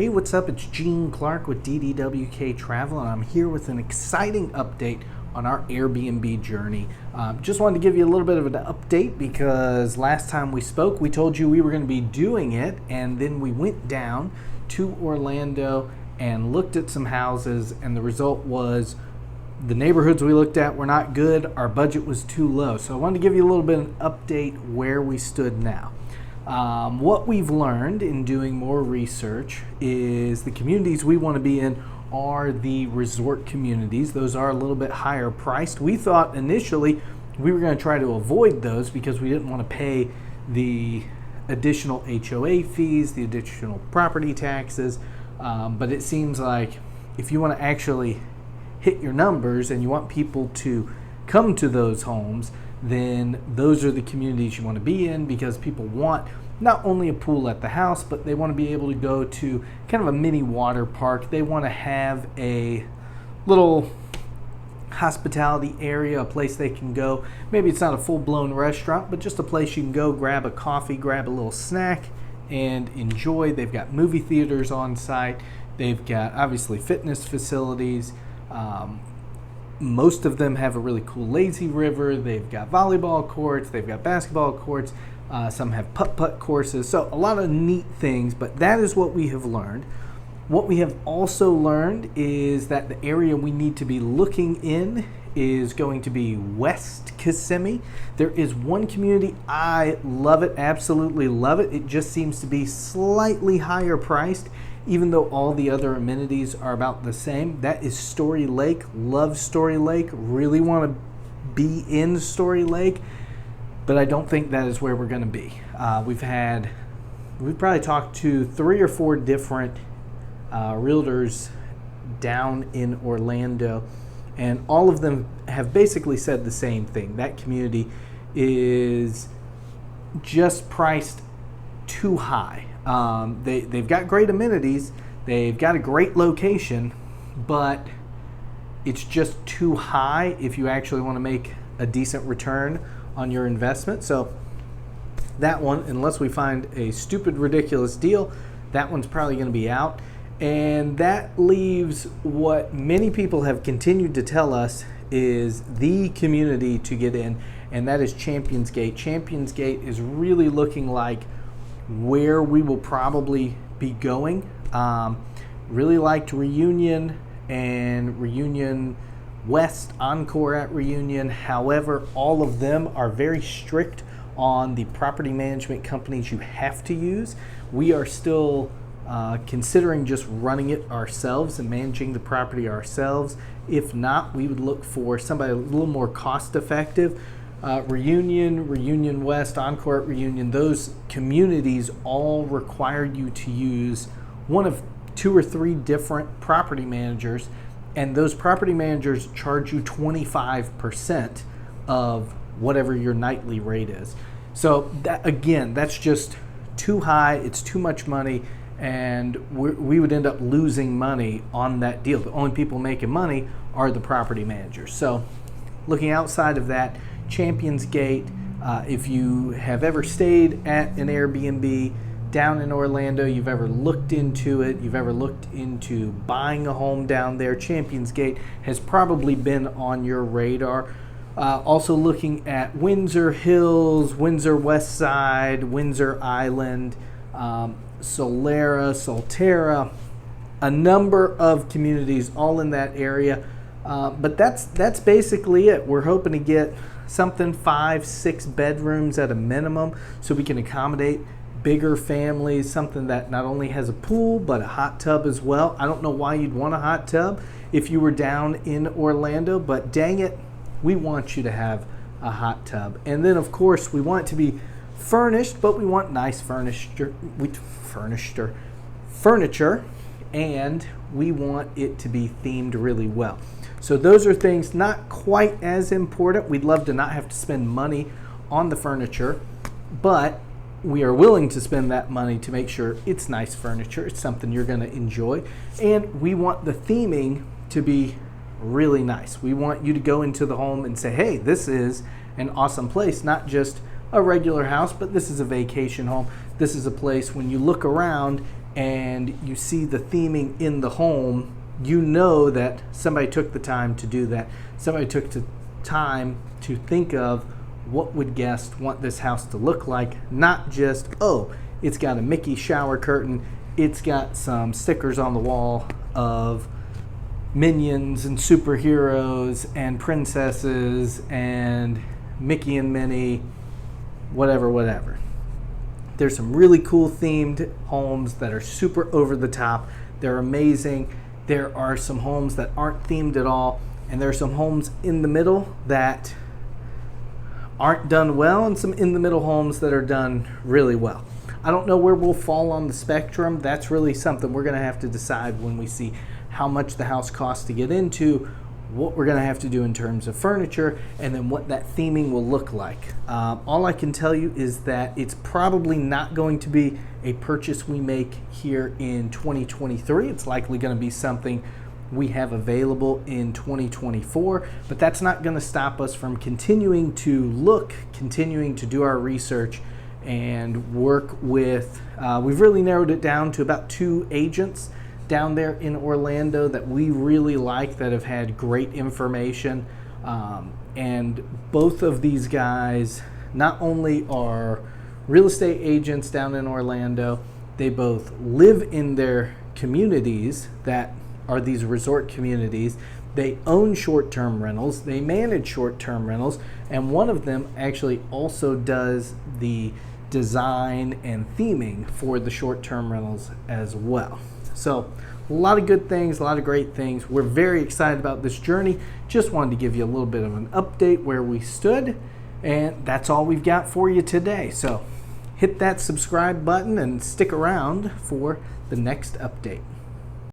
Hey, what's up? It's Gene Clark with DDWK Travel, and I'm here with an exciting update on our Airbnb journey. Just wanted to give you a little bit of an update because last time we spoke, we told you we were going to be doing it, and then we went down to Orlando and looked at some houses, and the result was the neighborhoods we looked at were not good. Our budget was too low. So I wanted to give you a little bit of an update where we stood now. What we've learned in doing more research is the communities we want to be in are the resort communities. Those are a little bit higher priced. We thought initially we were going to try to avoid those because we didn't want to pay the additional HOA fees, the additional property taxes, but it seems like if you want to actually hit your numbers and you want people to come to those homes, then those are the communities you want to be in, because people want not only a pool at the house, but they want to be able to go to kind of a mini water park. They want to have a little hospitality area, a place they can go. Maybe it's not a full-blown restaurant, but just a place you can go grab a coffee, grab a little snack, and enjoy. They've got movie theaters on site. They've got obviously fitness facilities. Most of them have a really cool lazy river. They've got volleyball courts. They've got basketball courts. Some have putt-putt courses. So a lot of neat things, but that is what we have learned. What we have also learned is that the area we need to be looking in is going to be West Kissimmee. There is one community, I love it, absolutely love it. It just seems to be slightly higher priced, even though all the other amenities are about the same. That is Story Lake. Love Story Lake. Really want to be in Story Lake, but I don't think that is where we're going to be. We've probably talked to 3 or 4 different realtors down in Orlando, and all of them have basically said the same thing. That community is just priced too high. They've got great amenities, they've got a great location, but it's just too high if you actually want to make a decent return on your investment. So that one, unless we find a stupid, ridiculous deal, that one's probably going to be out. And that leaves what many people have continued to tell us is the community to get in, and that is Champions Gate. Champions Gate is really looking like where we will probably be going. Really liked Reunion and Reunion West, Encore at Reunion. However, all of them are very strict on the property management companies you have to use. We are still considering just running it ourselves and managing the property ourselves. If not, we would look for somebody a little more cost effective. Reunion, Reunion West, Encore at Reunion, those communities all require you to use one of 2 or 3 different property managers, and those property managers charge you 25% of whatever your nightly rate is. So that, again, that's just too high. It's too much money, and we would end up losing money on that deal. The only people making money are the property managers. So looking outside of that, Champions Gate, if you have ever stayed at an Airbnb down in Orlando, you've ever looked into it, you've ever looked into buying a home down there, Champions Gate has probably been on your radar. Also looking at Windsor Hills, Windsor West Side, Windsor Island, Solterra, a number of communities all in that area. But that's basically it. We're hoping to get something 5-6 bedrooms at a minimum, so we can accommodate bigger families, something that not only has a pool but a hot tub as well. I don't know why you'd want a hot tub if you were down in Orlando, but dang it, we want you to have a hot tub. And then of course we want it to be furnished, but we want nice furniture, and we want it to be themed really well. So those are things not quite as important. We'd love to not have to spend money on the furniture, but we are willing to spend that money to make sure it's nice furniture, it's something you're going to enjoy, and we want the theming to be really nice. We want you to go into the home and say, hey, this is an awesome place, not just a regular house, but this is a vacation home. This is a place when you look around and you see the theming in the home, you know that somebody took the time to do that. Somebody took the time to think of what would guests want this house to look like, not just, oh, it's got a Mickey shower curtain, it's got some stickers on the wall of minions and superheroes and princesses and Mickey and Minnie, whatever. There's some really cool themed homes that are super over the top. They're amazing. There are some homes that aren't themed at all, and there are some homes in the middle that aren't done well, and some in the middle homes that are done really well. I don't know where we'll fall on the spectrum. That's really something we're going to have to decide when we see how much the house costs to get into, what we're going to have to do in terms of furniture, and then what that theming will look like. All I can tell you is that it's probably not going to be a purchase we make here in 2023. It's likely going to be something we have available in 2024, but that's not going to stop us from continuing to look, continuing to do our research and work with, we've really narrowed it down to about 2 agents down there in Orlando that we really like, that have had great information. And both of these guys not only are real estate agents down in Orlando, they both live in their communities that are these resort communities. They own short-term rentals, they manage short-term rentals, and one of them actually also does the design and theming for the short-term rentals as well. So a lot of good things, a lot of great things. We're very excited about this journey. Just wanted to give you a little bit of an update where we stood, and that's all we've got for you today. So hit that subscribe button and stick around for the next update.